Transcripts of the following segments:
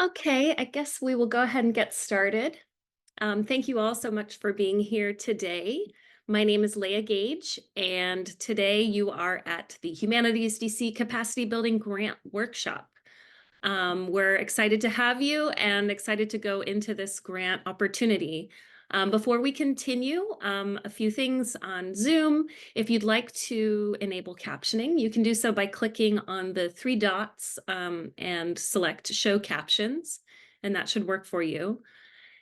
Okay, I guess we will go ahead and get started. Thank you all so much for being here today. My name is Leah Gage, and today you are at the Humanities DC Capacity Building Grant Workshop. We're excited to have you and excited to go into this grant opportunity. Before we continue, a few things on Zoom. If you'd like to enable captioning, you can do so by clicking on the three dots and select Show Captions, and that should work for you.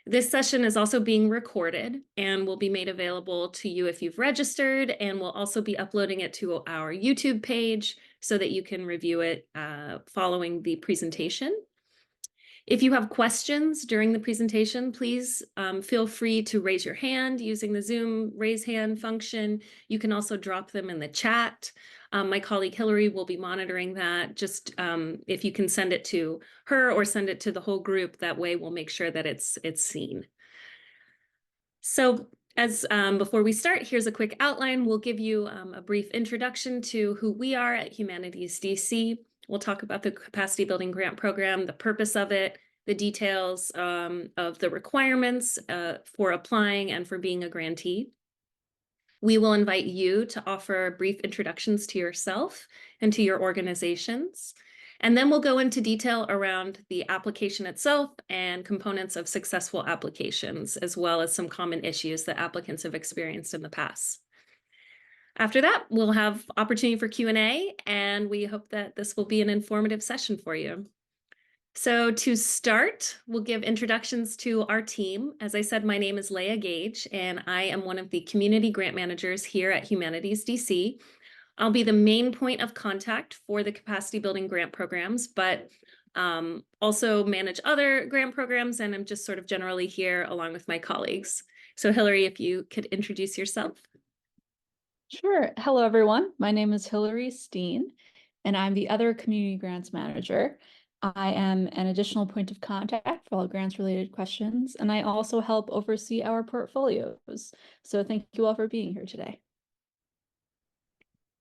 This session is also being recorded and will be made available to you if you've registered, and we'll also be uploading it to our YouTube page so that you can review it following the presentation. If you have questions during the presentation, please feel free to raise your hand using the Zoom raise hand function. You can also drop them in the chat. My colleague Hillary will be monitoring that. Just if you can send it to her or send it to the whole group, that way we'll make sure that it's seen. So as before we start, here's a quick outline. We'll give you a brief introduction to who we are at Humanities DC. We'll talk about the Capacity Building Grant Program, the purpose of it, the details of the requirements for applying and for being a grantee. We will invite you to offer brief introductions to yourself and to your organizations. And then we'll go into detail around the application itself and components of successful applications, as well as some common issues that applicants have experienced in the past. After that, we'll have opportunity for Q&A, and we hope that this will be an informative session for you. So to start, we'll give introductions to our team. As I said, my name is Leah Gage, and I am one of the community grant managers here at Humanities DC. I'll be the main point of contact for the capacity building grant programs, but also manage other grant programs, and I'm just sort of generally here along with my colleagues. So Hillary, if you could introduce yourself. Sure. Hello, everyone. My name is Hillary Steen, and I'm the other community grants manager. I am an additional point of contact for all grants-related questions, and I also help oversee our portfolios. So thank you all for being here today.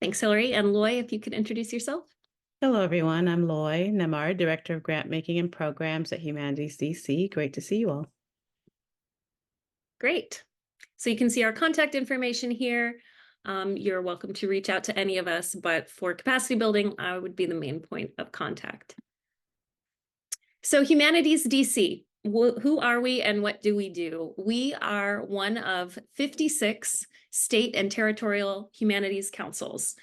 Thanks, Hillary. And Loy, if you could introduce yourself. Hello, everyone. I'm Loy Namar, Director of Grant Making and Programs at Humanities DC. Great to see you all. Great. So you can see our contact information here. You're welcome to reach out to any of us, but for capacity building, I would be the main point of contact. So Humanities DC, who are we and what do we do? We are one of 56 state and territorial humanities councils.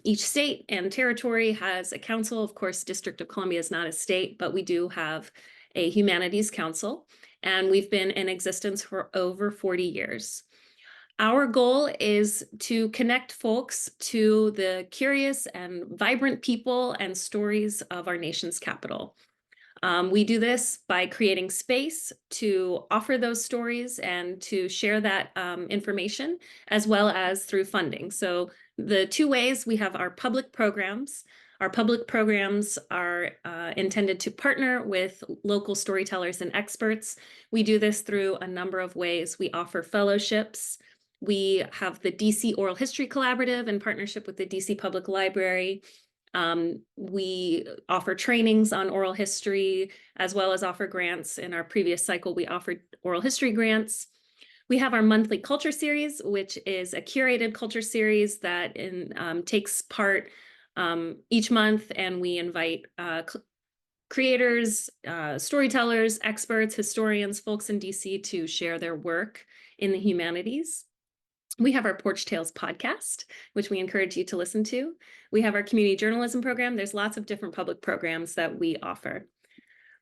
Each state and territory has a council. Of course, District of Columbia is not a state, but we do have a humanities council, and we've been in existence for over 40 years. Our goal is to connect folks to the curious and vibrant people and stories of our nation's capital. We do this by creating space to offer those stories and to share that information, as well as through funding. So the two ways we have our public programs. Our public programs are intended to partner with local storytellers and experts. We do this through a number of ways. We offer fellowships. We have the DC Oral History Collaborative in partnership with the DC Public Library. We offer trainings on oral history, as well as offer grants. In our previous cycle, we offered oral history grants. We have our monthly culture series, which is a curated culture series that takes part each month, and we invite creators, storytellers, experts, historians, folks in DC to share their work in the humanities. We have our Porch Tales podcast, which we encourage you to listen to. We have our community journalism program. There's lots of different public programs that we offer.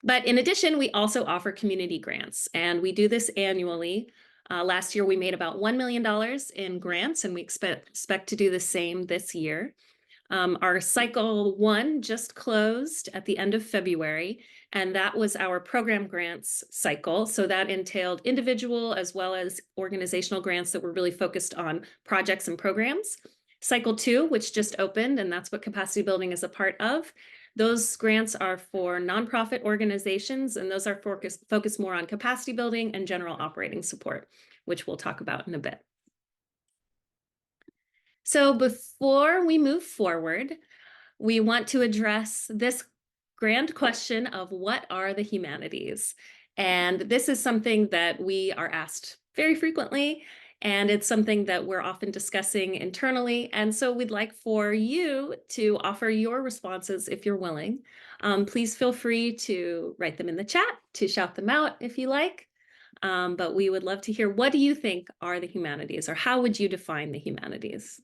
But in addition, we also offer community grants, and we do this annually. Last year, we made about $1 million in grants, and we expect to do the same this year. Our cycle 1 just closed at the end of February, and that was our program grants cycle. So that entailed individual as well as organizational grants that were really focused on projects and programs. Cycle 2, which just opened, and that's what capacity building is a part of. Those grants are for nonprofit organizations, and those are focused more on capacity building and general operating support, which we'll talk about in a bit. So before we move forward, we want to address this grand question of what are the humanities? And this is something that we are asked very frequently, and it's something that we're often discussing internally. And so we'd like for you to offer your responses if you're willing. Please feel free to write them in the chat, to shout them out if you like. But we would love to hear, what do you think are the humanities, or how would you define the humanities?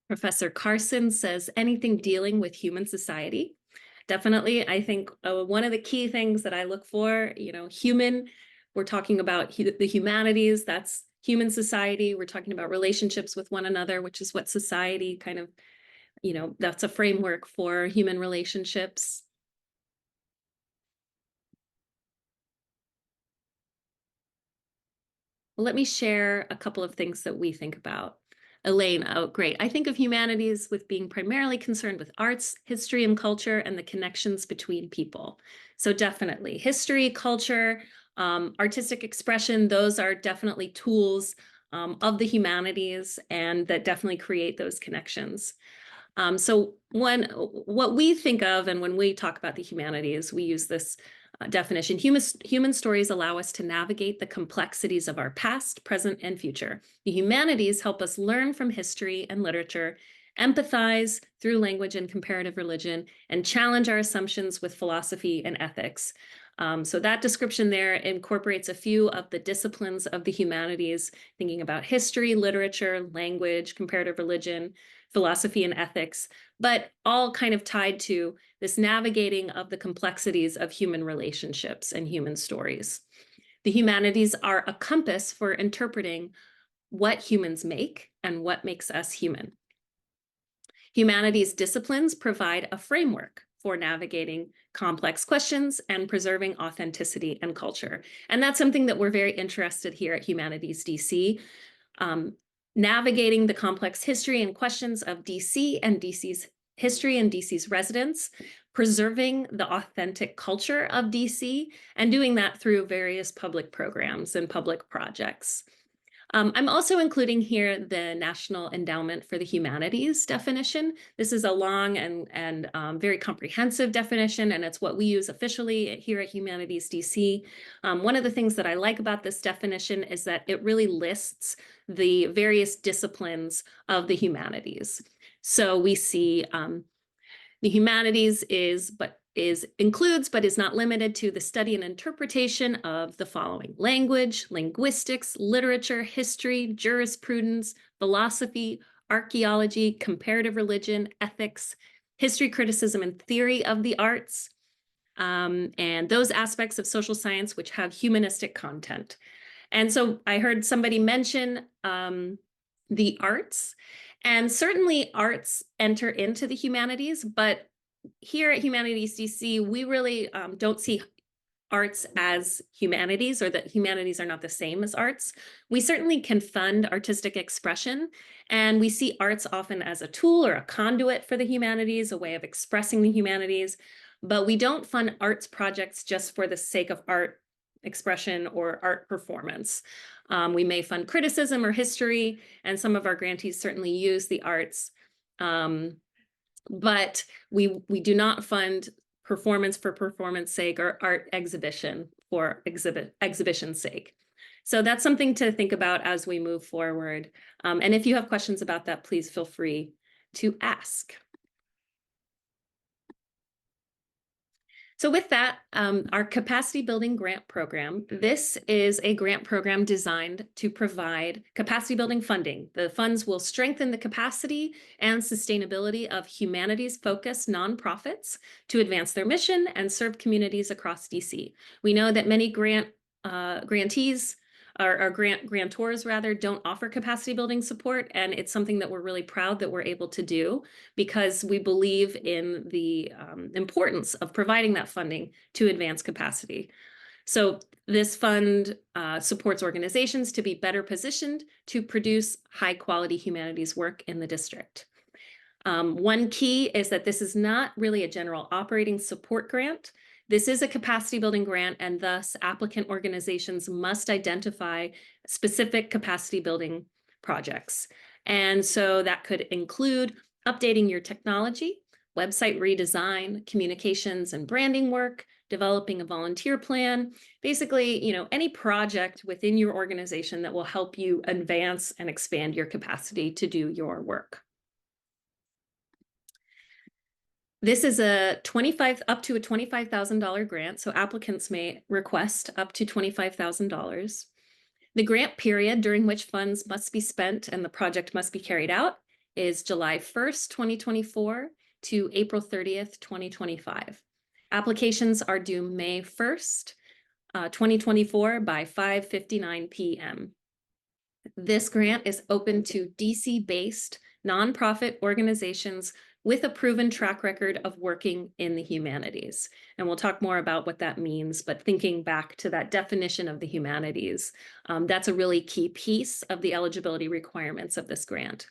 Professor Carson says anything dealing with human society. Definitely, I think one of the key things that I look for, human, we're talking about the humanities, that's human society. We're talking about relationships with one another, which is what society kind of, that's a framework for human relationships. Well, let me share a couple of things that we think about. Elaine, oh, great. I think of humanities with being primarily concerned with arts, history, and culture, and the connections between people. So definitely history, culture, artistic expression, those are definitely tools of the humanities, and that definitely create those connections. So what we think of, and when we talk about the humanities, we use this definition. Human stories allow us to navigate the complexities of our past, present, and future. The humanities help us learn from history and literature, empathize through language and comparative religion, and challenge our assumptions with philosophy and ethics. So that description there incorporates a few of the disciplines of the humanities, thinking about history, literature, language, comparative religion, philosophy, and ethics, but all kind of tied to this navigating of the complexities of human relationships and human stories. The humanities are a compass for interpreting what humans make and what makes us human. Humanities disciplines provide a framework for navigating complex questions and preserving authenticity and culture. And that's something that we're very interested here at Humanities DC. Navigating the complex history and questions of DC and DC's history and DC's residents, preserving the authentic culture of DC, and doing that through various public programs and public projects. I'm also including here the National Endowment for the Humanities definition. This is a long and very comprehensive definition, and it's what we use officially here at Humanities DC. One of the things that I like about this definition is that it really lists the various disciplines of the humanities. So we see the humanities includes but is not limited to the study and interpretation of the following: language, linguistics, literature, history, jurisprudence, philosophy, archaeology, comparative religion, ethics, history, criticism, and theory of the arts, and those aspects of social science which have humanistic content. And so I heard somebody mention the arts, and certainly arts enter into the humanities, but here at Humanities DC, we really don't see arts as humanities, or that humanities are not the same as arts. We certainly can fund artistic expression, and we see arts often as a tool or a conduit for the humanities, a way of expressing the humanities, but we don't fund arts projects just for the sake of art expression or art performance. We may fund criticism or history, and some of our grantees certainly use the arts. But we do not fund performance for performance sake or art exhibition for exhibition's sake. So that's something to think about as we move forward. And if you have questions about that, please feel free to ask. So with that, our capacity building grant program, this is a grant program designed to provide capacity building funding. The funds will strengthen the capacity and sustainability of humanities-focused nonprofits to advance their mission and serve communities across DC. We know that many grantees or grantors rather don't offer capacity building support, and it's something that we're really proud that we're able to do, because we believe in the importance of providing that funding to advance capacity. So this fund supports organizations to be better positioned to produce high quality humanities work in the district. One key is that this is not really a general operating support grant. This is a capacity building grant, and thus applicant organizations must identify specific capacity building projects. And so that could include updating your technology, website redesign, communications and branding work, developing a volunteer plan, basically, any project within your organization that will help you advance and expand your capacity to do your work. This is up to a $25,000 grant, so applicants may request up to $25,000. The grant period during which funds must be spent and the project must be carried out is July 1st, 2024 to April 30th, 2025. Applications are due May 1st, 2024 by 5:59 p.m. This grant is open to DC-based nonprofit organizations with a proven track record of working in the humanities. And we'll talk more about what that means, but thinking back to that definition of the humanities, that's a really key piece of the eligibility requirements of this grant.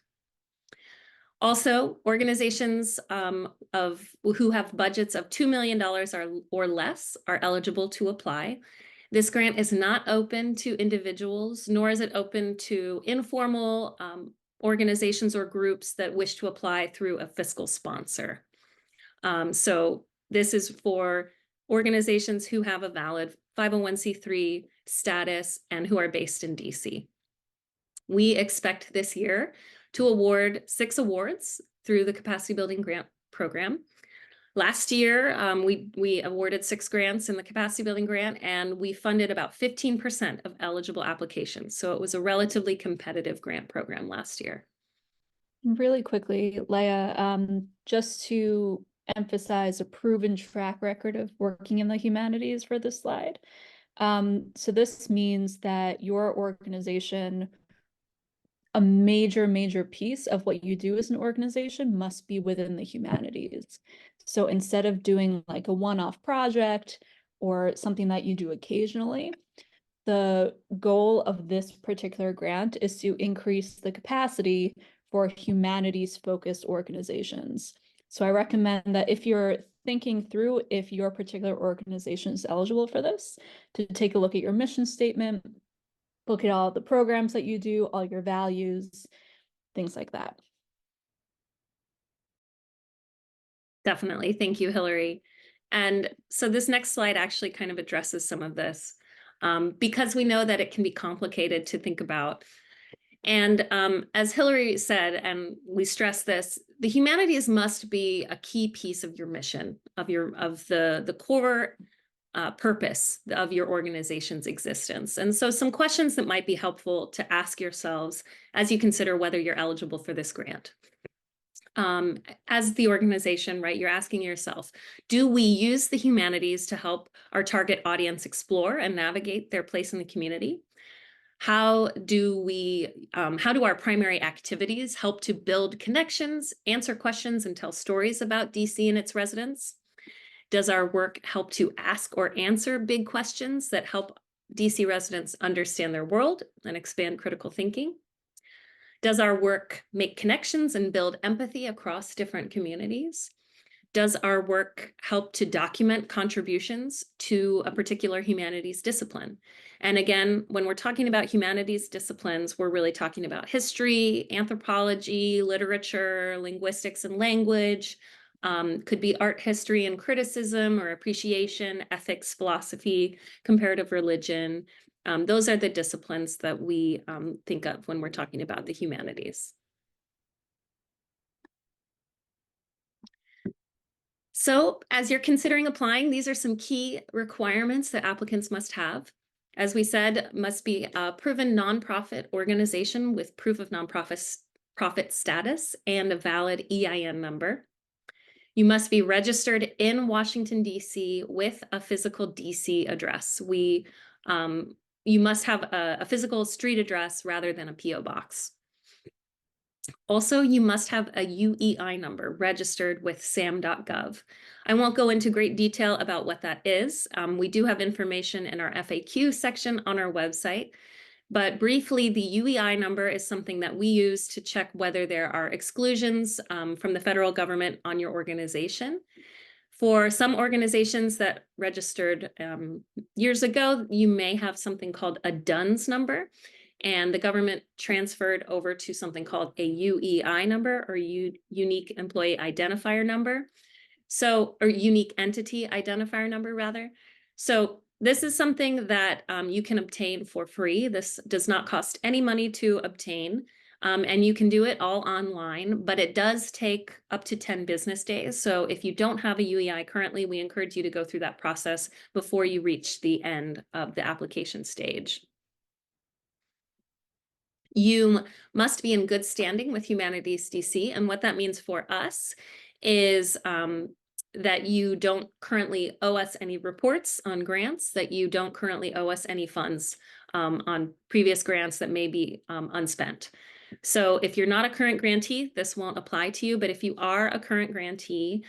Also, organizations who have budgets of $2 million or less are eligible to apply. This grant is not open to individuals, nor is it open to informal organizations or groups that wish to apply through a fiscal sponsor. So this is for organizations who have a valid 501c3 status and who are based in DC. We expect this year to award 6 awards through the Capacity Building Grant Program. Last year, we awarded 6 grants in the Capacity Building Grant, and we funded about 15% of eligible applications. So it was a relatively competitive grant program last year. Really quickly, Leah, just to emphasize a proven track record of working in the humanities for this slide. So this means that your organization, a major piece of what you do as an organization must be within the humanities. So instead of doing like a one-off project or something that you do occasionally, the goal of this particular grant is to increase the capacity for humanities-focused organizations. So I recommend that if you're thinking through if your particular organization is eligible for this, to take a look at your mission statement, look at all the programs that you do, all your values, things like that. Definitely. Thank you, Hillary. And so this next slide actually kind of addresses some of this because we know that it can be complicated to think about. And as Hillary said, and we stress this, the humanities must be a key piece of your mission, of the core purpose of your organization's existence. And so some questions that might be helpful to ask yourselves as you consider whether you're eligible for this grant. As the organization, right, you're asking yourself, do we use the humanities to help our target audience explore and navigate their place in the community? How do our primary activities help to build connections, answer questions, and tell stories about DC and its residents? Does our work help to ask or answer big questions that help DC residents understand their world and expand critical thinking? Does our work make connections and build empathy across different communities? Does our work help to document contributions to a particular humanities discipline? And again, when we're talking about humanities disciplines, we're really talking about history, anthropology, literature, linguistics and language, could be art history and criticism or appreciation, ethics, philosophy, comparative religion. Those are the disciplines that we think of when we're talking about the humanities. So as you're considering applying, these are some key requirements that applicants must have. As we said, must be a proven nonprofit organization with proof of nonprofit status and a valid EIN number. You must be registered in Washington, D.C. with a physical D.C. address. You must have a physical street address rather than a P.O. box. Also, you must have a UEI number registered with SAM.gov. I won't go into great detail about what that is. We do have information in our FAQ section on our website, but briefly, the UEI number is something that we use to check whether there are exclusions from the federal government on your organization. For some organizations that registered years ago, you may have something called a DUNS number, and the government transferred over to something called a UEI number, or Unique Employee Identifier number. So, or Unique Entity Identifier number, rather. So this is something that you can obtain for free. This does not cost any money to obtain. And you can do it all online, but it does take up to 10 business days. So if you don't have a UEI currently, we encourage you to go through that process before you reach the end of the application stage. You must be in good standing with Humanities DC, and what that means for us is that you don't currently owe us any reports on grants, that you don't currently owe us any funds on previous grants that may be unspent. So if you're not a current grantee, this won't apply to you, but if you are a current grantee,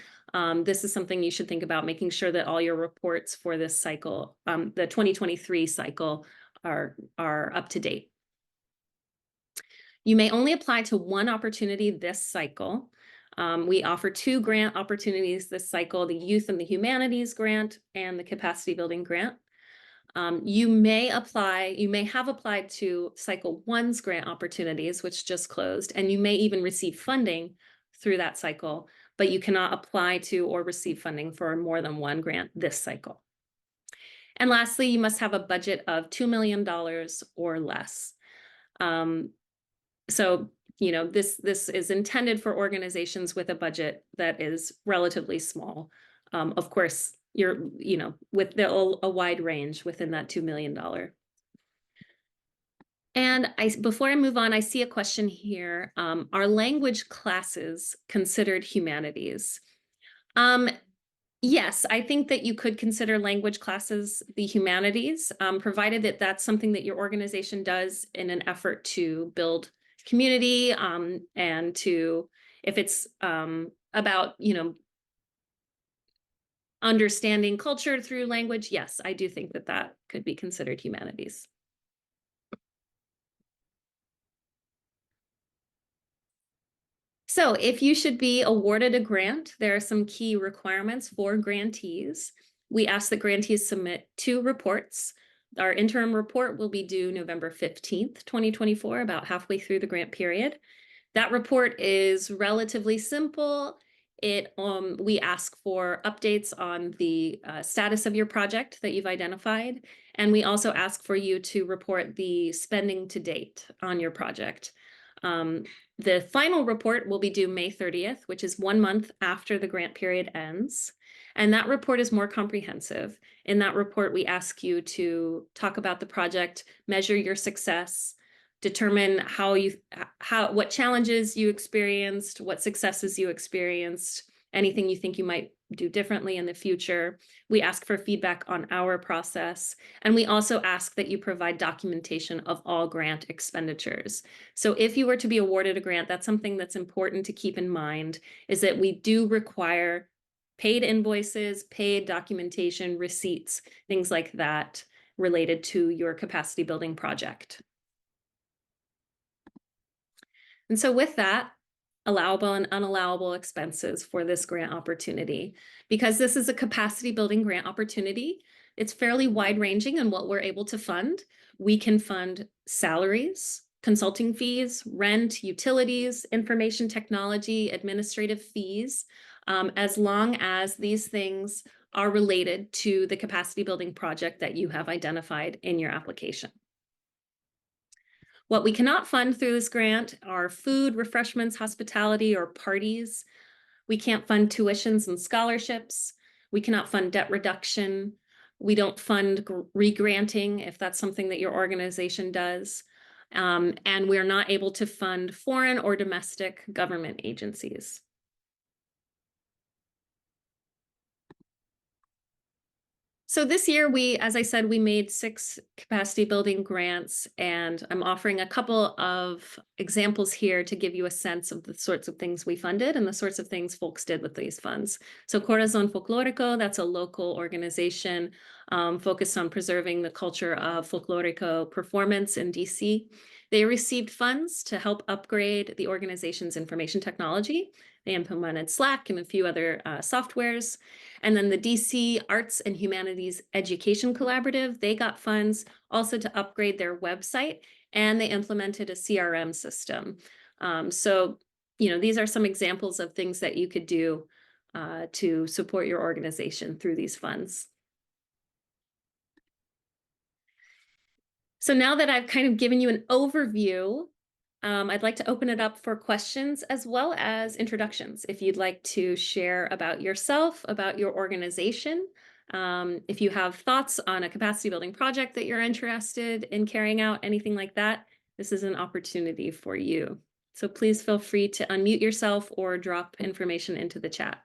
this is something you should think about, making sure that all your reports for this cycle, the 2023 cycle, are up to date. You may only apply to one opportunity this cycle. We offer 2 grant opportunities this cycle, the Youth and the Humanities Grant and the Capacity Building Grant. You may have applied to Cycle 1's grant opportunities, which just closed, and you may even receive funding through that cycle, but you cannot apply to or receive funding for more than one grant this cycle. And lastly, you must have a budget of $2 million or less. So, you know, this is intended for organizations with a budget that is relatively small. Of course, with a wide range within that $2 million. And before I move on, I see a question here. Are language classes considered humanities? Yes, I think that you could consider language classes the humanities, provided that that's something that your organization does in an effort to build community, and to, if it's about, understanding culture through language, yes, I do think that that could be considered humanities. So if you should be awarded a grant, there are some key requirements for grantees. We ask that grantees submit 2 reports. Our interim report will be due November 15th, 2024, about halfway through the grant period. That report is relatively simple. We ask for updates on the status of your project that you've identified, and we also ask for you to report the spending to date on your project. The final report will be due May 30th, which is 1 month after the grant period ends. And that report is more comprehensive. In that report, we ask you to talk about the project, measure your success, determine what challenges you experienced, what successes you experienced, anything you think you might do differently in the future. We ask for feedback on our process, and we also ask that you provide documentation of all grant expenditures. So if you were to be awarded a grant, that's something that's important to keep in mind, is that we do require paid invoices, paid documentation, receipts, things like that related to your capacity building project. And so with that, allowable and unallowable expenses for this grant opportunity. Because this is a capacity building grant opportunity, it's fairly wide ranging in what we're able to fund. We can fund salaries, consulting fees, rent, utilities, information technology, administrative fees, as long as these things are related to the capacity building project that you have identified in your application. What we cannot fund through this grant are food, refreshments, hospitality, or parties. We can't fund tuitions and scholarships. We cannot fund debt reduction. We don't fund re-granting if that's something that your organization does. And we're not able to fund foreign or domestic government agencies. So this year as I said, we made 6 capacity building grants, and I'm offering a couple of examples here to give you a sense of the sorts of things we funded and the sorts of things folks did with these funds. So Corazon Folklorico, that's a local organization focused on preserving the culture of folklorico performance in DC. They received funds to help upgrade the organization's information technology. They implemented Slack and a few other softwares. And then the DC Arts and Humanities Education Collaborative, they got funds also to upgrade their website, and they implemented a CRM system. So, these are some examples of things that you could do to support your organization through these funds. So now that I've kind of given you an overview, I'd like to open it up for questions as well as introductions. If you'd like to share about yourself, about your organization, if you have thoughts on a capacity building project that you're interested in carrying out, anything like that, this is an opportunity for you. So please feel free to unmute yourself or drop information into the chat.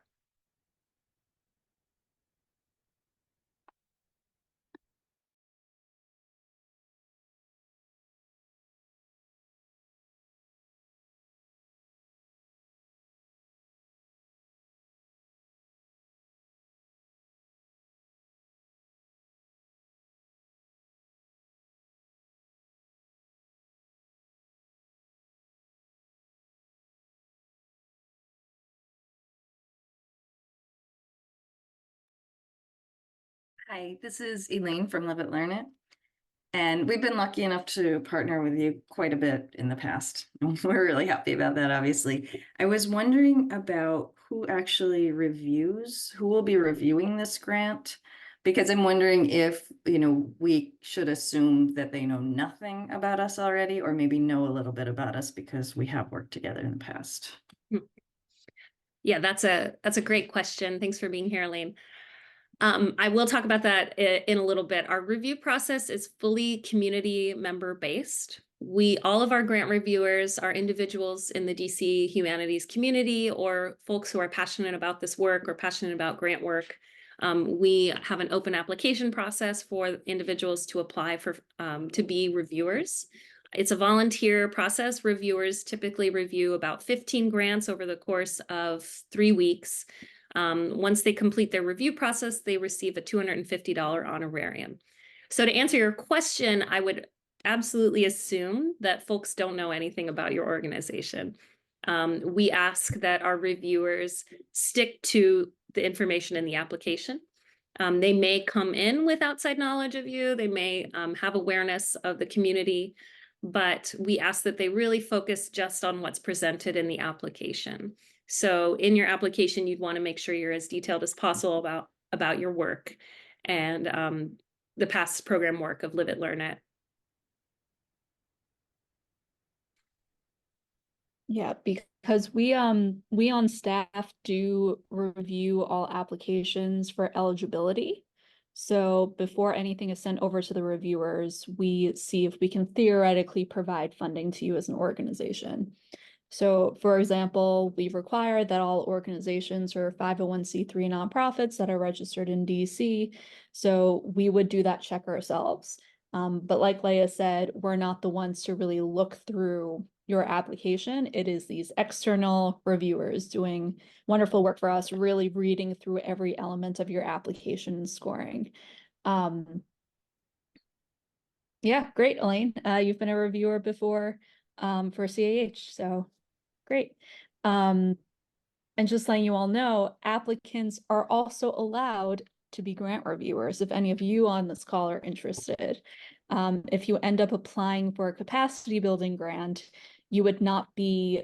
Hi, this is Elaine from Live It Learn It. And we've been lucky enough to partner with you quite a bit in the past. We're really happy about that, obviously. I was wondering about who actually who will be reviewing this grant? Because I'm wondering if, we should assume that they know nothing about us already, or maybe know a little bit about us because we have worked together in the past. Yeah, that's a great question. Thanks for being here, Elaine. I will talk about that in a little bit. Our review process is fully community member based. All of our grant reviewers are individuals in the DC humanities community or folks who are passionate about this work or passionate about grant work. We have an open application process for individuals to apply to be reviewers. It's a volunteer process. Reviewers typically review about 15 grants over the course of 3 weeks. Once they complete their review process, they receive a $250 honorarium. So to answer your question, I would absolutely assume that folks don't know anything about your organization. We ask that our reviewers stick to the information in the application. They may come in with outside knowledge of you. They may have awareness of the community, but we ask that they really focus just on what's presented in the application. So in your application, you'd want to make sure you're as detailed as possible about your work and the past program work of Live It, Learn It. Yeah, because we on staff do review all applications for eligibility. So before anything is sent over to the reviewers, we see if we can theoretically provide funding to you as an organization. So for example, we require that all organizations are 501c3 nonprofits that are registered in DC. So we would do that check ourselves. But like Leah said, we're not the ones to really look through your application. It is these external reviewers doing wonderful work for us, really reading through every element of your application and scoring. Yeah, great, Elaine. You've been a reviewer before for CAH, so great. And just letting you all know, applicants are also allowed to be grant reviewers if any of you on this call are interested. If you end up applying for a capacity building grant, you would not be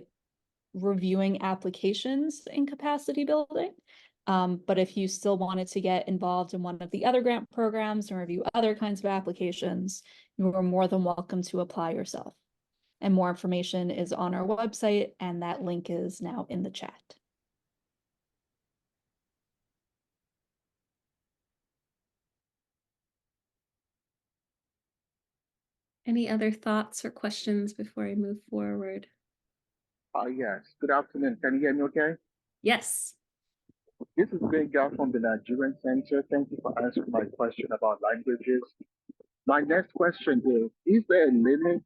reviewing applications in capacity building. But if you still wanted to get involved in one of the other grant programs and review other kinds of applications, you are more than welcome to apply yourself. And more information is on our website, and that link is now in the chat. Any other thoughts or questions before I move forward? Yes. Good afternoon. Can you hear me okay? Yes. This is Benga from the Nigerian Center. Thank you for answering my question about languages. My next question is there a limit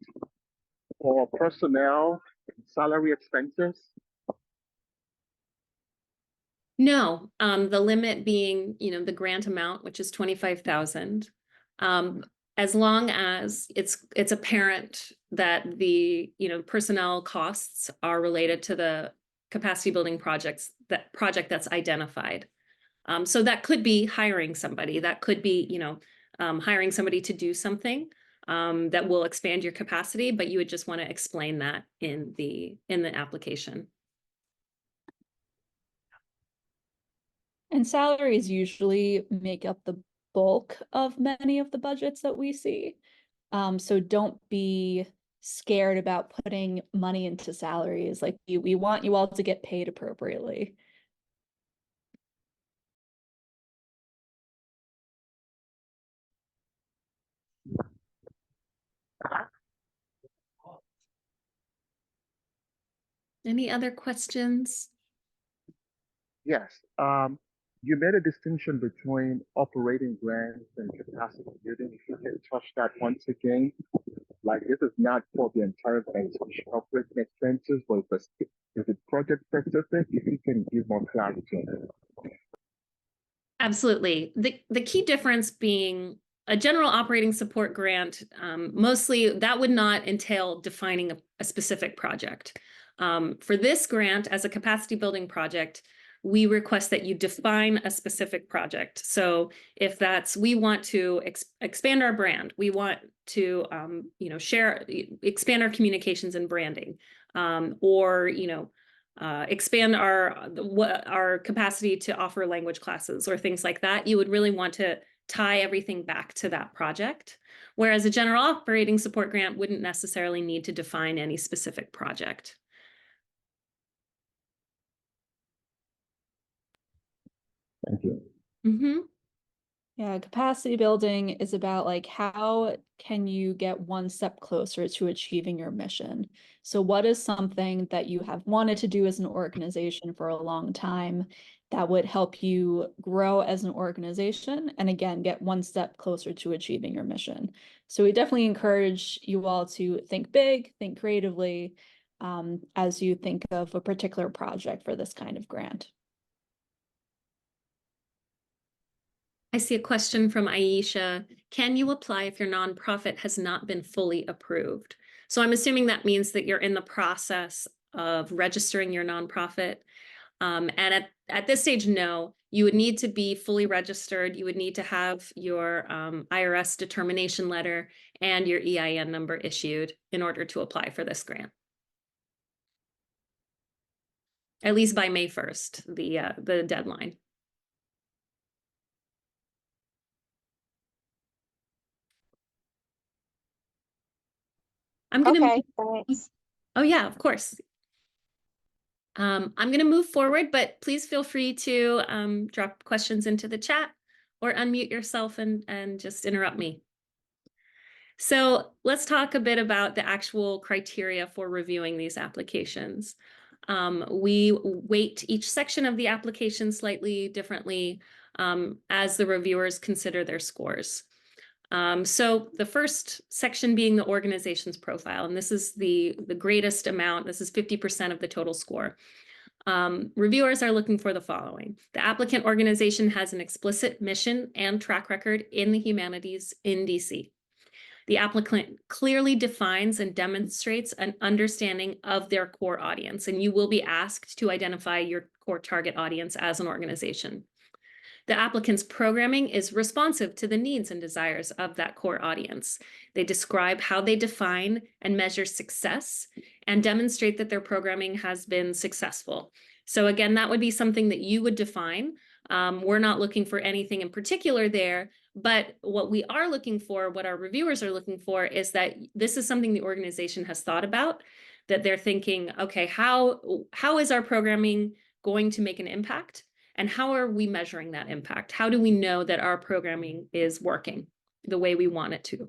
for personnel salary expenses? No, the limit being, the grant amount, which is 25,000. As long as it's apparent that the, personnel costs are related to the capacity building project that's identified. So that could be hiring somebody, that could be, hiring somebody to do something that will expand your capacity, but you would just want to explain that in the application. And salaries usually make up the bulk of many of the budgets that we see. So don't be scared about putting money into salaries. Like we want you all to get paid appropriately. Any other questions? Yes. You made a distinction between operating grants and capacity building. If you can touch that once again, like this is not for the entire organization operating expenses, but is it project specific? If you can give more clarity on that. Absolutely. The key difference being a general operating support grant, mostly that would not entail defining a specific project. For this grant, as a capacity building project, we request that you define a specific project. So if that's, we want to expand our brand, we want to, expand our communications and branding, or, expand our capacity to offer language classes or things like that, you would really want to tie everything back to that project. Whereas a general operating support grant wouldn't necessarily need to define any specific project. Thank you. Mm-hmm. Yeah, capacity building is about like how can you get one step closer to achieving your mission? So what is something that you have wanted to do as an organization for a long time that would help you grow as an organization and again get one step closer to achieving your mission? So we definitely encourage you all to think big, think creatively, as you think of a particular project for this kind of grant. I see a question from Aisha. Can you apply if your nonprofit has not been fully approved? So I'm assuming that means that you're in the process of registering your nonprofit. And at this stage, no, you would need to be fully registered. You would need to have your IRS determination letter and your EIN number issued in order to apply for this grant. At least by May 1st, the deadline. I'm gonna. Okay, thanks. Oh yeah, of course. I'm going to move forward, but please feel free to drop questions into the chat or unmute yourself and just interrupt me. So let's talk a bit about the actual criteria for reviewing these applications. We weight each section of the application slightly differently as the reviewers consider their scores. So the first section being the organization's profile, and this is the greatest amount. This is 50% of the total score. Reviewers are looking for the following. The applicant organization has an explicit mission and track record in the humanities in DC. The applicant clearly defines and demonstrates an understanding of their core audience, and you will be asked to identify your core target audience as an organization. The applicant's programming is responsive to the needs and desires of that core audience. They describe how they define and measure success and demonstrate that their programming has been successful. So again, that would be something that you would define. We're not looking for anything in particular there, but what we are looking for, what our reviewers are looking for, is that this is something the organization has thought about, that they're thinking, okay, how is our programming going to make an impact? And how are we measuring that impact? How do we know that our programming is working the way we want it to?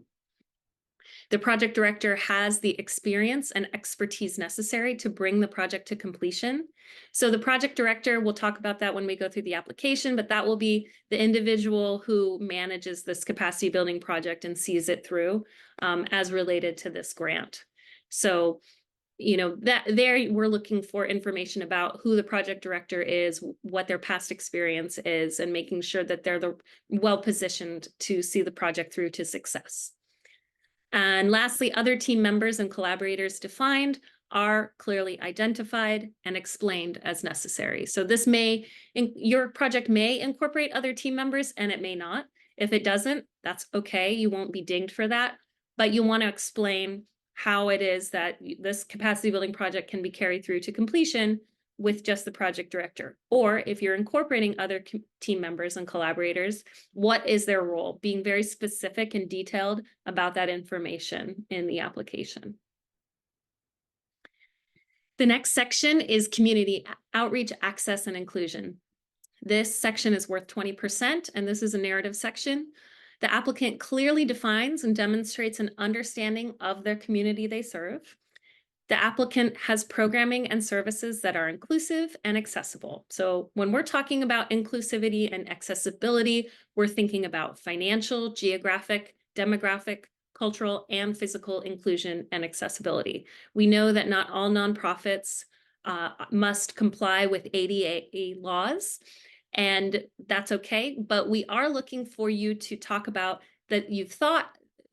The project director has the experience and expertise necessary to bring the project to completion. So the project director, we'll talk about that when we go through the application, but that will be the individual who manages this capacity building project and sees it through as related to this grant. So, you know, that there we're looking for information about who the project director is, what their past experience is, and making sure that they're well positioned to see the project through to success. And lastly, other team members and collaborators defined are clearly identified and explained as necessary. So this your project may incorporate other team members and it may not. If it doesn't, that's okay. You won't be dinged for that, but you want to explain how it is that this capacity building project can be carried through to completion with just the project director. Or if you're incorporating other team members and collaborators, what is their role? Being very specific and detailed about that information in the application. The next section is community outreach, access, and inclusion. This section is worth 20%, and this is a narrative section. The applicant clearly defines and demonstrates an understanding of their community they serve. The applicant has programming and services that are inclusive and accessible. So when we're talking about inclusivity and accessibility, we're thinking about financial, geographic, demographic, cultural, and physical inclusion and accessibility. We know that not all nonprofits must comply with ADA laws, and that's okay, but we are looking for you to talk about that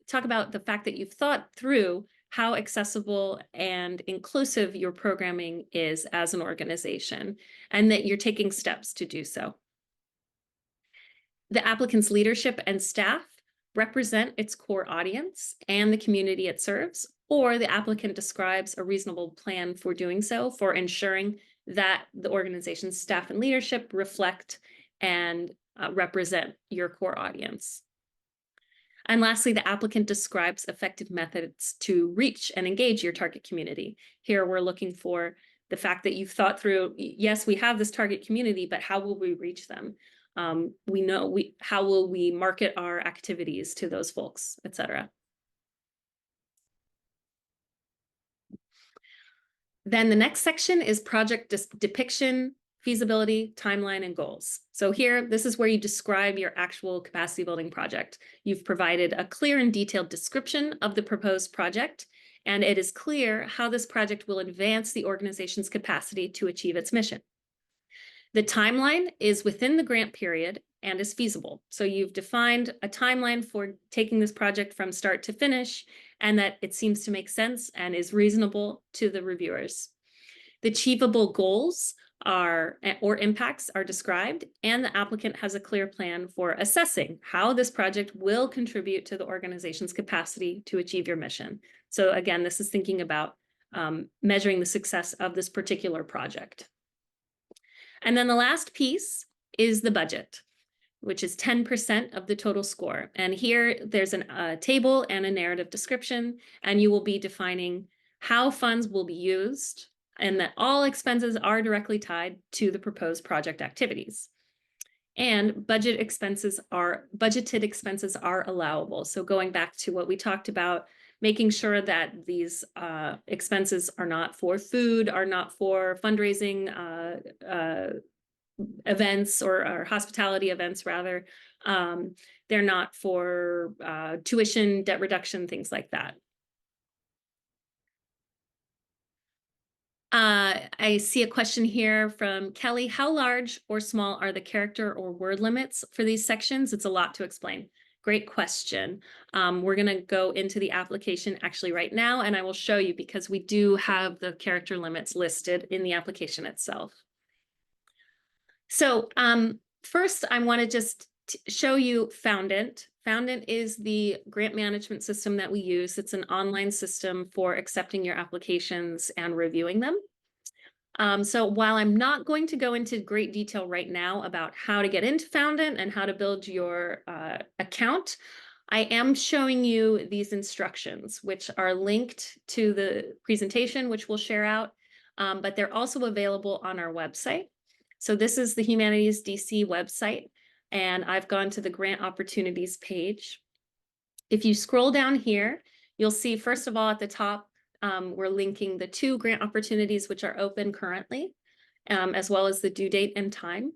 talk about the fact that you've thought through how accessible and inclusive your programming is as an organization, and that you're taking steps to do so. The applicant's leadership and staff represent its core audience and the community it serves, or the applicant describes a reasonable plan for doing so, for ensuring that the organization's staff and leadership reflect and represent your core audience. And lastly, the applicant describes effective methods to reach and engage your target community. Here, we're looking for the fact that you've thought through, yes, we have this target community, but how will we reach them? How will we market our activities to those folks, et cetera. Then the next section is project depiction, feasibility, timeline, and goals. So here, this is where you describe your actual capacity building project. You've provided a clear and detailed description of the proposed project, and it is clear how this project will advance the organization's capacity to achieve its mission. The timeline is within the grant period and is feasible. So you've defined a timeline for taking this project from start to finish, and that it seems to make sense and is reasonable to the reviewers. The achievable goals or impacts are described, and the applicant has a clear plan for assessing how this project will contribute to the organization's capacity to achieve your mission. So again, this is thinking about measuring the success of this particular project. And then the last piece is the budget, which is 10% of the total score. And here there's a table and a narrative description, and you will be defining how funds will be used, and that all expenses are directly tied to the proposed project activities. And budgeted expenses are allowable. So going back to what we talked about, making sure that these expenses are not for food, are not for fundraising events or hospitality events, rather. They're not for tuition, debt reduction, things like that. I see a question here from Kelly. How large or small are the character or word limits for these sections? It's a lot to explain. Great question. We're going to go into the application actually right now, and I will show you because we do have the character limits listed in the application itself. So first, I want to just show you Foundant. Foundant is the grant management system that we use. It's an online system for accepting your applications and reviewing them. So while I'm not going to go into great detail right now about how to get into Foundant and how to build your account, I am showing you these instructions, which are linked to the presentation, which we'll share out, but they're also available on our website. So this is the Humanities DC website, and I've gone to the grant opportunities page. If you scroll down here, you'll see, first of all, at the top, we're linking the 2 grant opportunities which are open currently, as well as the due date and time.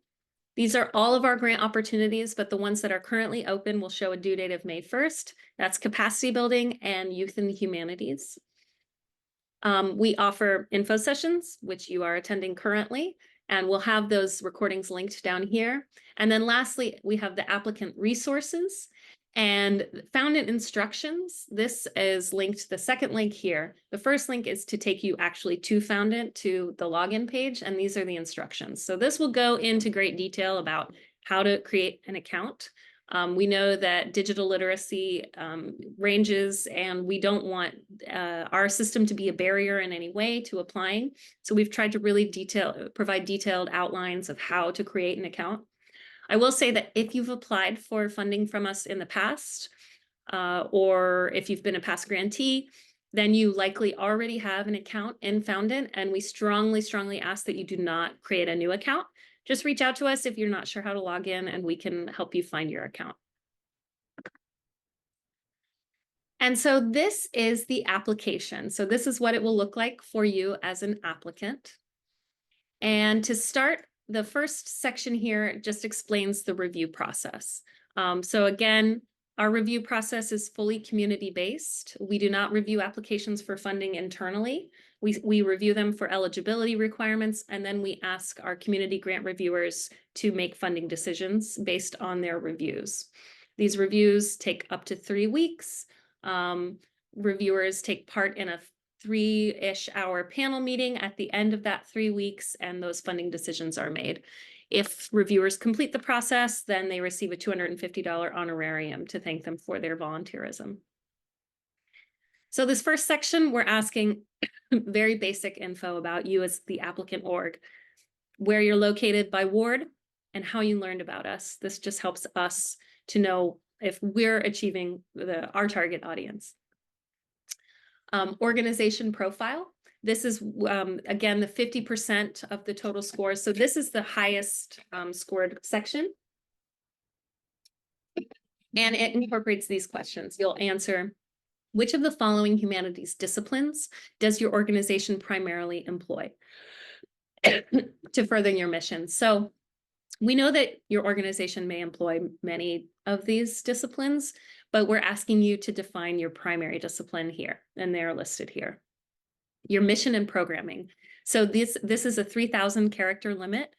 These are all of our grant opportunities, but the ones that are currently open will show a due date of May 1st. That's capacity building and youth in the humanities. We offer info sessions, which you are attending currently, and we'll have those recordings linked down here. And then lastly, we have the applicant resources and foundant instructions. This is linked, the second link here. The first link is to take you actually to Foundant, to the login page, and these are the instructions. So this will go into great detail about how to create an account. We know that digital literacy ranges, and we don't want our system to be a barrier in any way to applying. So we've tried to really provide detailed outlines of how to create an account. I will say that if you've applied for funding from us in the past, or if you've been a past grantee, then you likely already have an account in Foundant, and we strongly, strongly ask that you do not create a new account. Just reach out to us if you're not sure how to log in, and we can help you find your account. And so this is the application. So this is what it will look like for you as an applicant. And to start, the first section here just explains the review process. So again, our review process is fully community-based. We do not review applications for funding internally. We review them for eligibility requirements, and then we ask our community grant reviewers to make funding decisions based on their reviews. These reviews take up to 3 weeks. Reviewers take part in a 3-ish hour panel meeting at the end of that 3 weeks, and those funding decisions are made. If reviewers complete the process, then they receive a $250 honorarium to thank them for their volunteerism. So this first section, we're asking very basic info about you as the applicant org, where you're located by ward, and how you learned about us. This just helps us to know if we're achieving our target audience. Organization profile. This is, again, the 50% of the total scores. So this is the highest scored section. And it incorporates these questions. You'll answer, which of the following humanities disciplines does your organization primarily employ to further your mission? So we know that your organization may employ many of these disciplines, but we're asking you to define your primary discipline here, and they're listed here. Your mission and programming. So this is a 3,000 character limit,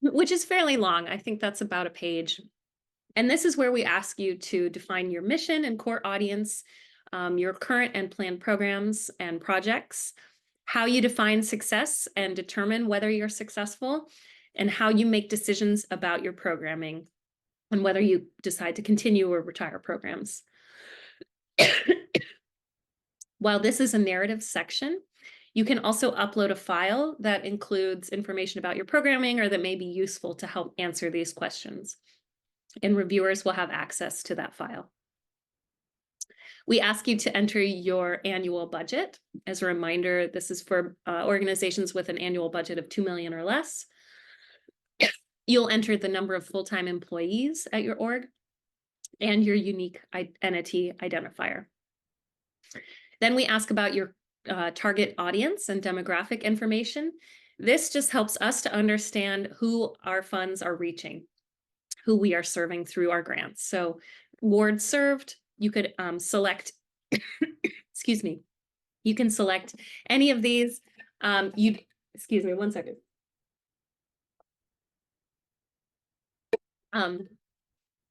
which is fairly long. I think that's about a page. And this is where we ask you to define your mission and core audience, your current and planned programs and projects, how you define success and determine whether you're successful, and how you make decisions about your programming and whether you decide to continue or retire programs. While this is a narrative section, you can also upload a file that includes information about your programming or that may be useful to help answer these questions. And reviewers will have access to that file. We ask you to enter your annual budget. As a reminder, this is for organizations with an annual budget of $2 million or less. You'll enter the number of full-time employees at your org and your unique entity identifier. Then we ask about your target audience and demographic information. This just helps us to understand who our funds are reaching, who we are serving through our grants. So ward served, you could select, excuse me, you can select any of these. Excuse me, one second.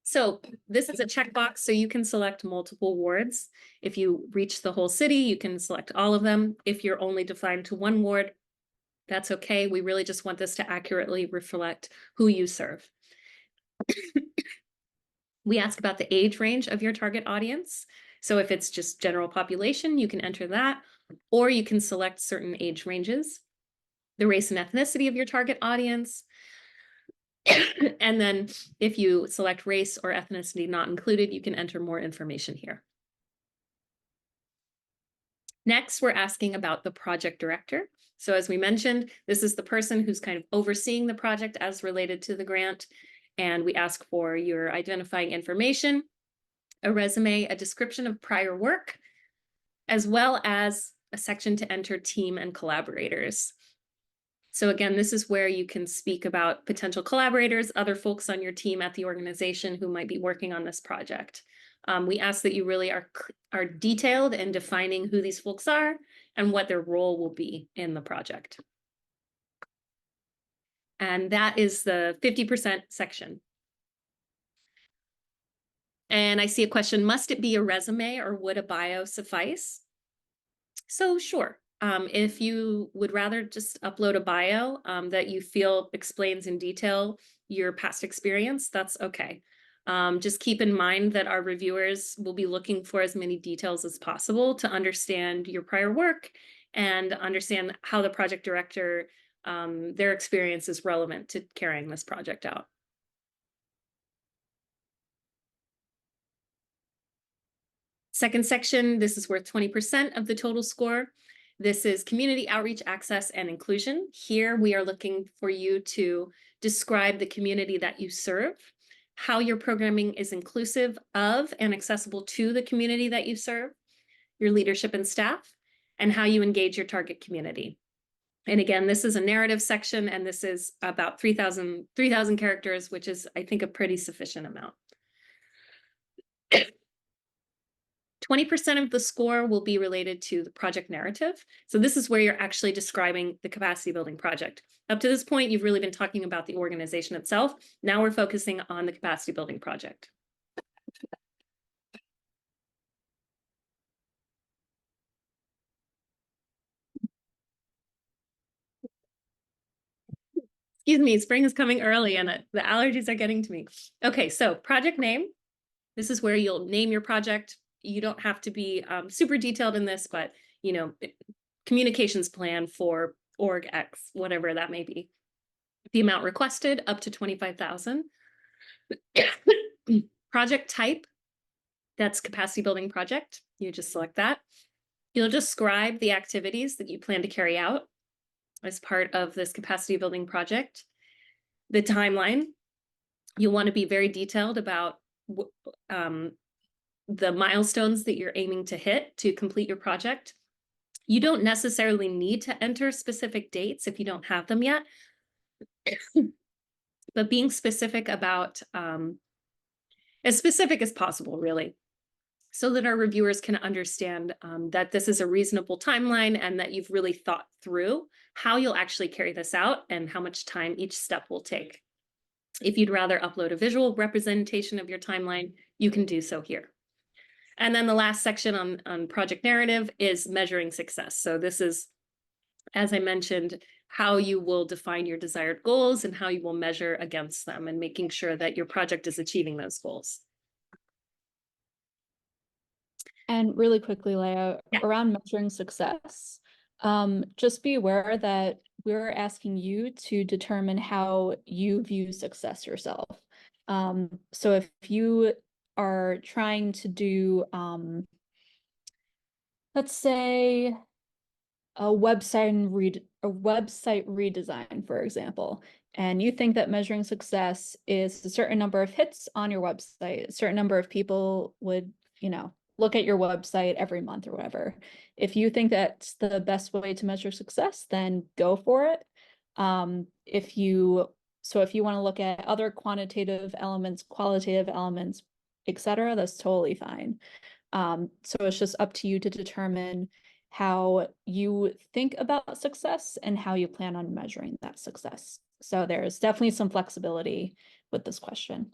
So this is a checkbox, so you can select multiple wards. If you reach the whole city, you can select all of them. If you're only defined to one ward, that's okay. We really just want this to accurately reflect who you serve. We ask about the age range of your target audience. So if it's just general population, you can enter that, or you can select certain age ranges, the race and ethnicity of your target audience. And then if you select race or ethnicity not included, you can enter more information here. Next, we're asking about the project director. So as we mentioned, this is the person who's kind of overseeing the project as related to the grant. And we ask for your identifying information, a resume, a description of prior work, as well as a section to enter team and collaborators. So again, this is where you can speak about potential collaborators, other folks on your team at the organization who might be working on this project. We ask that you really are detailed in defining who these folks are and what their role will be in the project. And that is the 50% section. And I see a question, must it be a resume or would a bio suffice? So sure, if you would rather just upload a bio that you feel explains in detail your past experience, that's okay. Just keep in mind that our reviewers will be looking for as many details as possible to understand your prior work and understand how the project director, their experience is relevant to carrying this project out. Second section, this is worth 20% of the total score. This is community outreach, access, and inclusion. Here we are looking for you to describe the community that you serve, how your programming is inclusive of and accessible to the community that you serve, your leadership and staff, and how you engage your target community. And again, this is a narrative section, and this is about 3,000 characters, which is, I think, a pretty sufficient amount. 20% of the score will be related to the project narrative. So this is where you're actually describing the capacity building project. Up to this point, you've really been talking about the organization itself. Now we're focusing on the capacity building project. Excuse me, spring is coming early and the allergies are getting to me. Okay, so project name. This is where you'll name your project. You don't have to be super detailed in this, but communications plan for org X, whatever that may be. The amount requested up to 25,000. Project type, that's capacity building project. You just select that. You'll describe the activities that you plan to carry out as part of this capacity building project. The timeline, you'll want to be very detailed about the milestones that you're aiming to hit to complete your project. You don't necessarily need to enter specific dates if you don't have them yet, but being specific about, as specific as possible, really, so that our reviewers can understand that this is a reasonable timeline and that you've really thought through how you'll actually carry this out and how much time each step will take. If you'd rather upload a visual representation of your timeline, you can do so here. And then the last section on project narrative is measuring success. So this is, as I mentioned, how you will define your desired goals and how you will measure against them and making sure that your project is achieving those goals. And really quickly, Leah, Yeah. around measuring success, just be aware that we're asking you to determine how you view success yourself. So if you are trying to do, let's say, a website redesign, for example, and you think that measuring success is a certain number of hits on your website, a certain number of people would, look at your website every month or whatever. If you think that's the best way to measure success, then go for it. If you want to look at other quantitative elements, qualitative elements, etc., that's totally fine. So it's just up to you to determine how you think about success and how you plan on measuring that success. So there's definitely some flexibility with this question.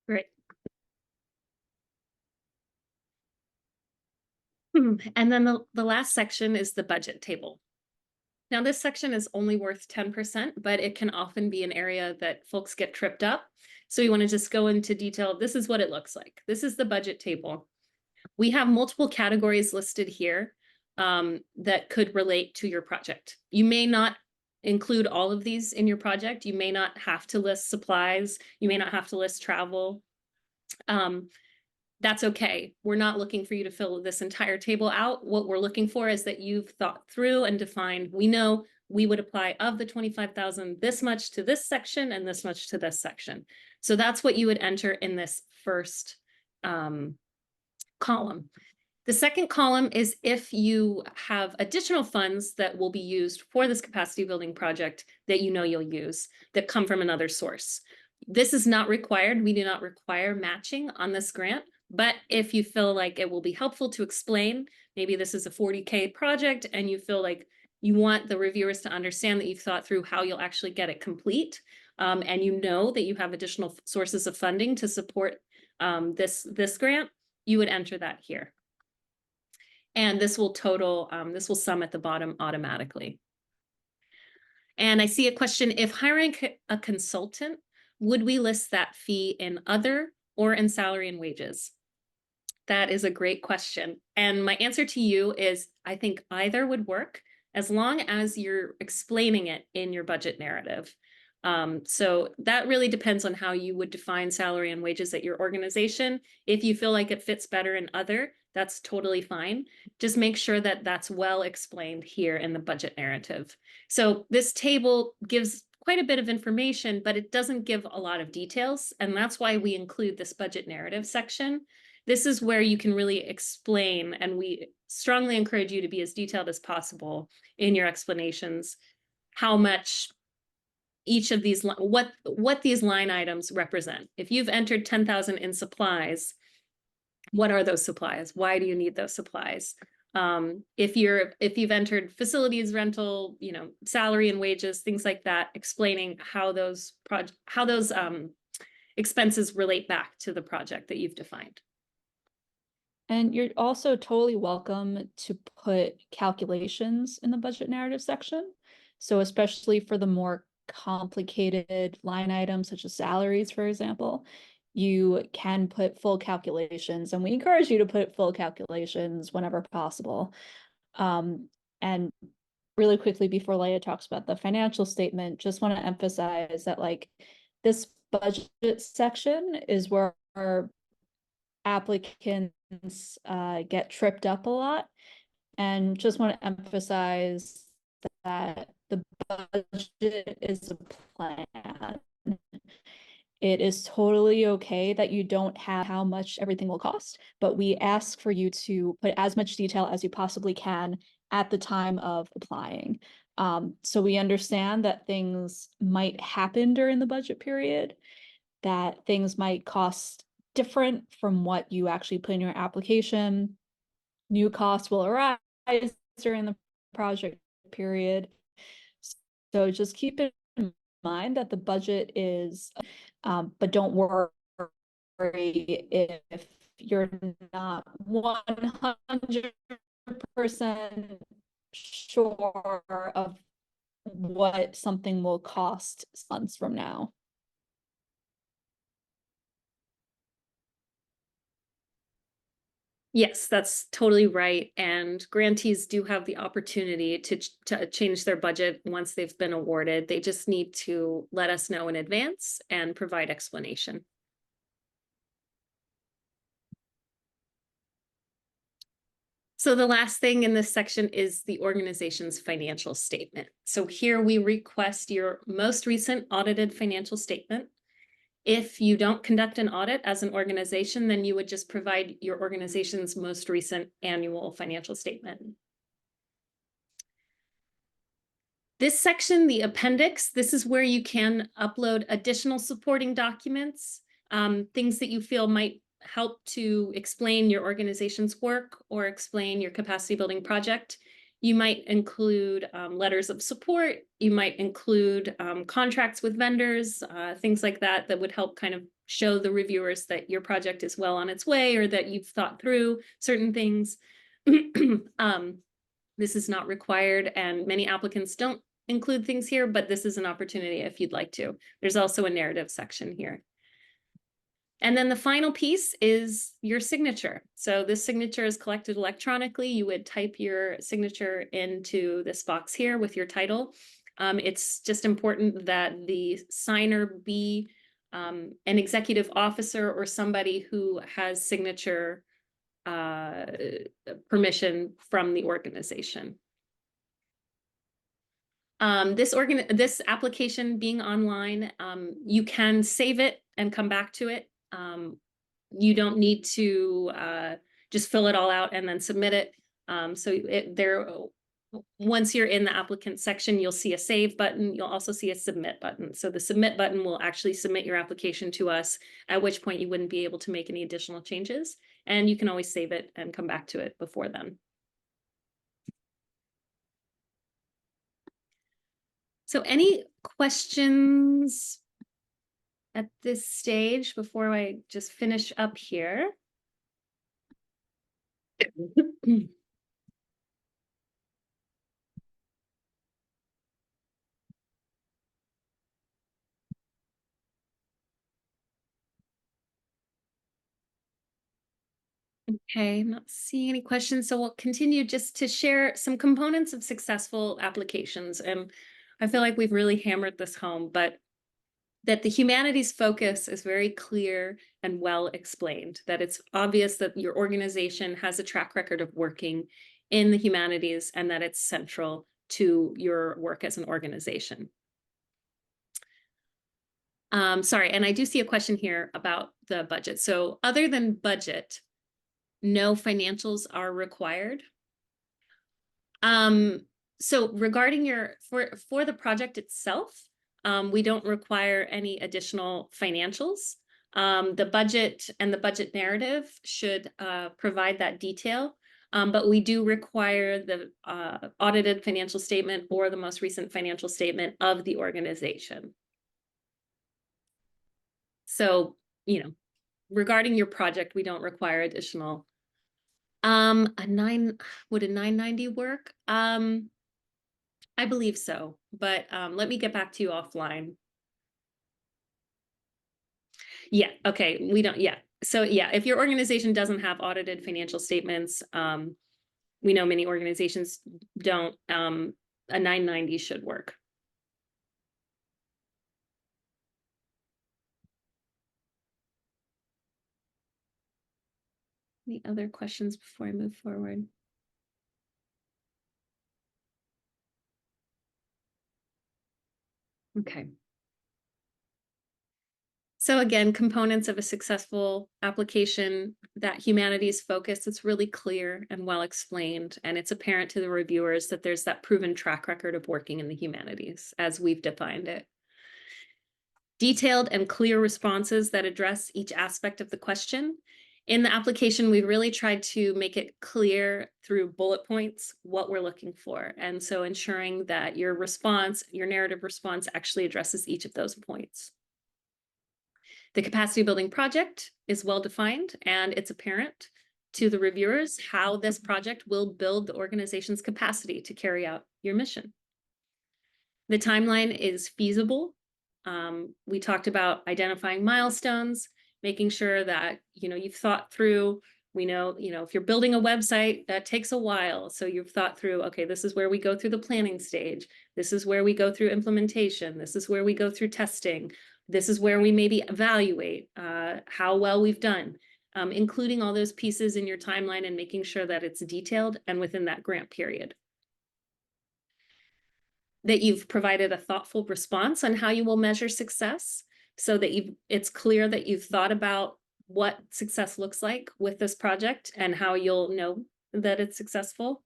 Great. And then the last section is the budget table. Now, this section is only worth 10%, but it can often be an area that folks get tripped up. So you want to just go into detail. This is what it looks like. This is the budget table. We have multiple categories listed here that could relate to your project. You may not include all of these in your project. You may not have to list supplies. You may not have to list travel. That's okay. We're not looking for you to fill this entire table out. What we're looking for is that you've thought through and defined, we know we would apply of the 25,000 this much to this section and this much to this section. So that's what you would enter in this first column. The second column is if you have additional funds that will be used for this capacity building project that you know you'll use that come from another source. This is not required. We do not require matching on this grant, but if you feel like it will be helpful to explain, maybe this is a 40K project and you feel like you want the reviewers to understand that you've thought through how you'll actually get it complete, and you know that you have additional sources of funding to support this grant, you would enter that here. And this will total, this will sum at the bottom automatically. And I see a question, if hiring a consultant, would we list that fee in other or in salary and wages? That is a great question. And my answer to you is, I think either would work as long as you're explaining it in your budget narrative. So that really depends on how you would define salary and wages at your organization. If you feel like it fits better in other, that's totally fine. Just make sure that that's well explained here in the budget narrative. So this table gives quite a bit of information, but it doesn't give a lot of details. And that's why we include this budget narrative section. This is where you can really explain, and we strongly encourage you to be as detailed as possible in your explanations, how much each of these, what these line items represent. If you've entered 10,000 in supplies, what are those supplies? Why do you need those supplies? If you've entered facilities rental, salary and wages, things like that, explaining how those expenses relate back to the project that you've defined. And you're also totally welcome to put calculations in the budget narrative section. So especially for the more complicated line items such as salaries, for example, you can put full calculations, and we encourage you to put full calculations whenever possible. And really quickly, before Leah talks about the financial statement, just want to emphasize that this budget section is where our applicants get tripped up a lot, and just want to emphasize that the budget is a plan. It is totally okay that you don't have how much everything will cost, but we ask for you to put as much detail as you possibly can at the time of applying. So we understand that things might happen during the budget period, that things might cost different from what you actually put in your application. New costs will arise during the project period. So just keep in mind that the budget is, but don't worry if you're not 100% sure of what something will cost months from now. Yes, that's totally right. And grantees do have the opportunity to change their budget once they've been awarded. They just need to let us know in advance and provide explanation. So the last thing in this section is the organization's financial statement. So here we request your most recent audited financial statement. If you don't conduct an audit as an organization, then you would just provide your organization's most recent annual financial statement. This section, the appendix, this is where you can upload additional supporting documents, things that you feel might help to explain your organization's work or explain your capacity building project. You might include letters of support. You might include contracts with vendors, things like that, that would help kind of show the reviewers that your project is well on its way or that you've thought through certain things. This is not required, and many applicants don't include things here, but this is an opportunity if you'd like to. There's also a narrative section here. And then the final piece is your signature. So this signature is collected electronically. You would type your signature into this box here with your title. It's just important that the signer be an executive officer or somebody who has signature permission from the organization. This application being online, you can save it and come back to it. You don't need to just fill it all out and then submit it. Once you're in the applicant section, you'll see a save button. You'll also see a submit button. So the submit button will actually submit your application to us, at which point you wouldn't be able to make any additional changes. And you can always save it and come back to it before then. So any questions at this stage before I just finish up here? Okay, I'm not seeing any questions, so we'll continue just to share some components of successful applications. And I feel like we've really hammered this home, but that the humanities focus is very clear and well explained, that it's obvious that your organization has a track record of working in the humanities and that it's central to your work as an organization. Sorry, and I do see a question here about the budget. So other than budget, no financials are required. So regarding for the project itself, we don't require any additional financials. The budget and the budget narrative should provide that detail, but we do require the audited financial statement or the most recent financial statement of the organization. So, regarding your project, we don't require additional. Would a 990 work? I believe so, but let me get back to you offline. Yeah, okay, we don't, yeah. So yeah, if your organization doesn't have audited financial statements, we know many organizations don't, a 990 should work. Any other questions before I move forward? Okay. So again, components of a successful application, that humanities focus, it's really clear and well explained, and it's apparent to the reviewers that there's that proven track record of working in the humanities as we've defined it. Detailed and clear responses that address each aspect of the question. In the application, we really tried to make it clear through bullet points what we're looking for. And so ensuring that your response, your narrative response actually addresses each of those points. The capacity building project is well defined, and it's apparent to the reviewers how this project will build the organization's capacity to carry out your mission. The timeline is feasible. We talked about identifying milestones, making sure that you've thought through. We know, if you're building a website, that takes a while. So you've thought through, okay, this is where we go through the planning stage. This is where we go through implementation. This is where we go through testing. This is where we maybe evaluate how well we've done, including all those pieces in your timeline and making sure that it's detailed and within that grant period. That you've provided a thoughtful response on how you will measure success, so that it's clear that you've thought about what success looks like with this project and how you'll know that it's successful,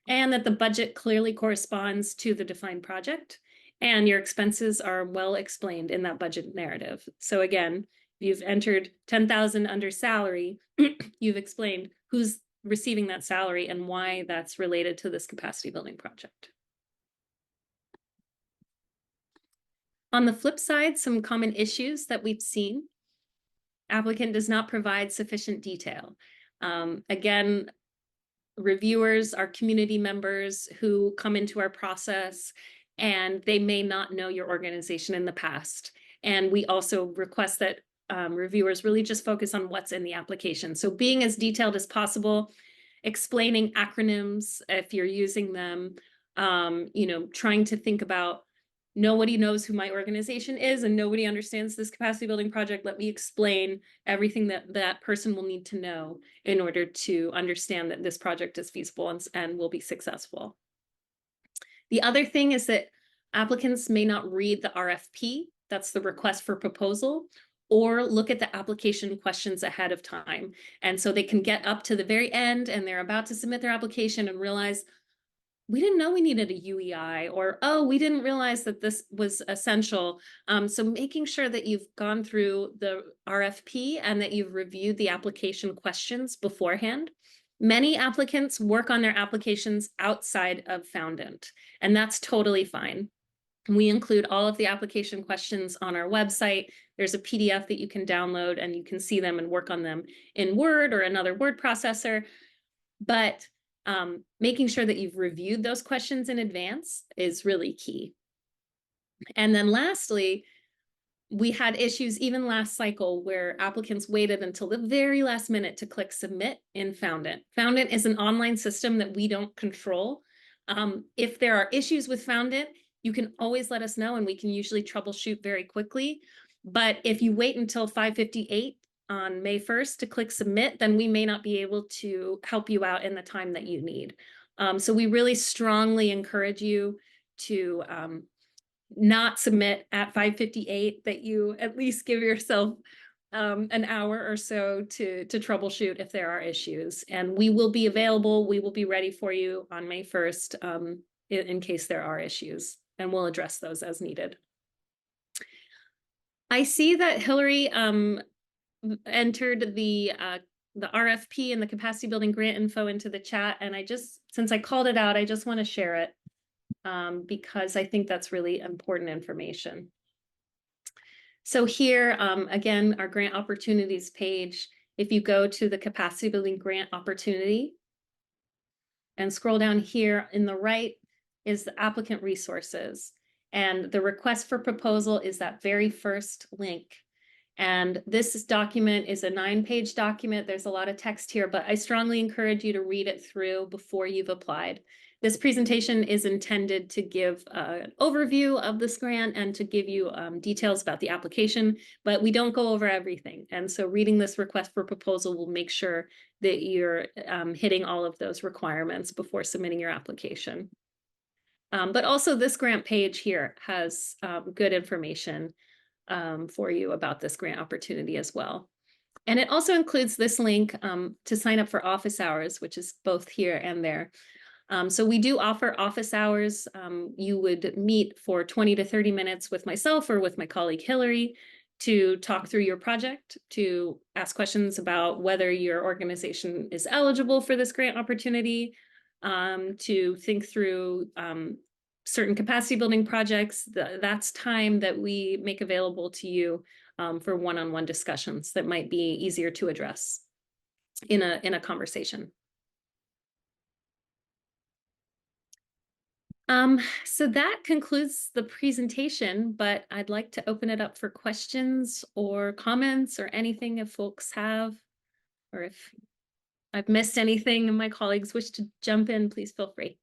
and that the budget clearly corresponds to the defined project and your expenses are well explained in that budget narrative. So again, you've entered 10,000 under salary, you've explained who's receiving that salary and why that's related to this capacity building project. On the flip side, some common issues that we've seen: applicant does not provide sufficient detail. Again, reviewers are community members who come into our process and they may not know your organization in the past. And we also request that reviewers really just focus on what's in the application. So being as detailed as possible, explaining acronyms if you're using them, trying to think about, nobody knows who my organization is and nobody understands this capacity building project. Let me explain everything that that person will need to know in order to understand that this project is feasible and will be successful. The other thing is that applicants may not read the RFP, that's the request for proposal, or look at the application questions ahead of time. And so they can get up to the very end and they're about to submit their application and realize, we didn't know we needed a UEI, or, oh, we didn't realize that this was essential. So making sure that you've gone through the RFP and that you've reviewed the application questions beforehand. Many applicants work on their applications outside of Foundant, and that's totally fine. We include all of the application questions on our website. There's a PDF that you can download and you can see them and work on them in Word or another word processor. But making sure that you've reviewed those questions in advance is really key. And then lastly, we had issues even last cycle where applicants waited until the very last minute to click submit in Foundant. Foundant is an online system that we don't control. If there are issues with Foundant, you can always let us know and we can usually troubleshoot very quickly. But if you wait until 5:58 on May 1st to click submit, then we may not be able to help you out in the time that you need. So we really strongly encourage you to not submit at 5:58, that you at least give yourself an hour or so to troubleshoot if there are issues. And we will be available, we will be ready for you on May 1st in case there are issues, and we'll address those as needed. I see that Hillary entered the RFP and the capacity building grant info into the chat. And since I called it out, I just want to share it because I think that's really important information. So here, again, our grant opportunities page, if you go to the capacity building grant opportunity and scroll down here in the right is the applicant resources. And the request for proposal is that very first link. And this document is a 9-page document. There's a lot of text here, but I strongly encourage you to read it through before you've applied. This presentation is intended to give an overview of this grant and to give you details about the application, but we don't go over everything. And so reading this request for proposal will make sure that you're hitting all of those requirements before submitting your application. But also this grant page here has good information for you about this grant opportunity as well. And it also includes this link to sign up for office hours, which is both here and there. So we do offer office hours. You would meet for 20 to 30 minutes with myself or with my colleague Hillary to talk through your project, to ask questions about whether your organization is eligible for this grant opportunity, to think through certain capacity building projects. That's time that we make available to you for one-on-one discussions that might be easier to address in a conversation. So that concludes the presentation, but I'd like to open it up for questions or comments or anything if folks have, or if I've missed anything and my colleagues wish to jump in, please feel free.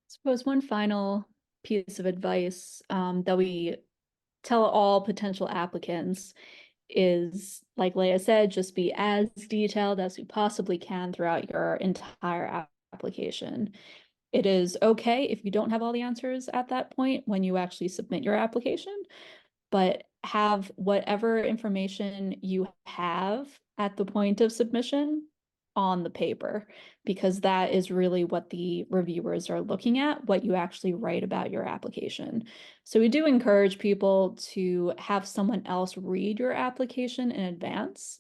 Suppose one final piece of advice that we tell all potential applicants is, like Leah said, just be as detailed as you possibly can throughout your entire application. It is okay if you don't have all the answers at that point when you actually submit your application, but have whatever information you have at the point of submission on the paper, because that is really what the reviewers are looking at, what you actually write about your application. So we do encourage people to have someone else read your application in advance,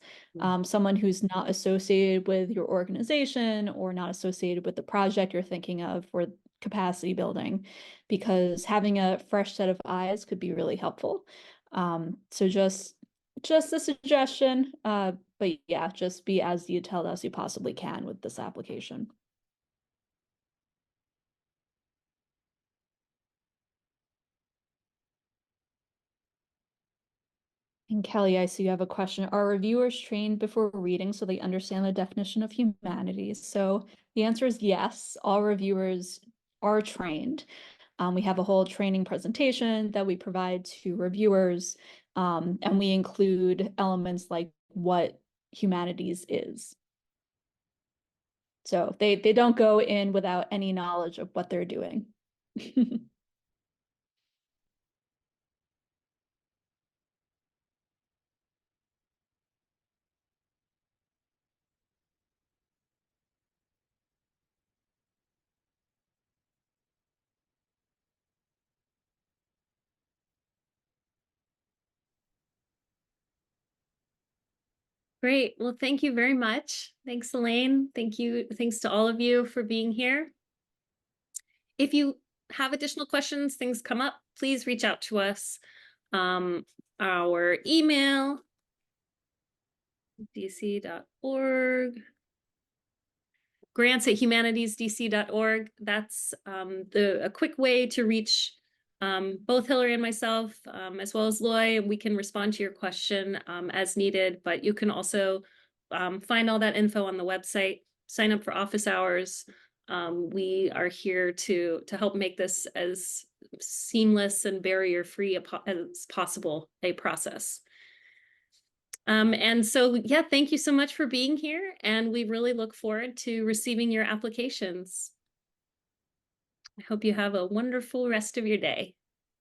someone who's not associated with your organization or not associated with the project you're thinking of for capacity building, because having a fresh set of eyes could be really helpful. So just a suggestion, but yeah, just be as detailed as you possibly can with this application. And Kelly, I see you have a question. Are reviewers trained before reading so they understand the definition of humanities? So the answer is yes, all reviewers are trained. We have a whole training presentation that we provide to reviewers, and we include elements like what humanities is. So they don't go in without any knowledge of what they're doing. Great. Well, thank you very much. Thanks, Elaine. Thank you. Thanks to all of you for being here. If you have additional questions, things come up, please reach out to us. Our email, dc.org, grants@humanitiesdc.org. That's a quick way to reach both Hillary and myself, as well as Loy. We can respond to your question as needed, but you can also find all that info on the website, sign up for office hours. We are here to help make this as seamless and barrier-free as possible a process. And so, yeah, thank you so much for being here, and we really look forward to receiving your applications. I hope you have a wonderful rest of your day.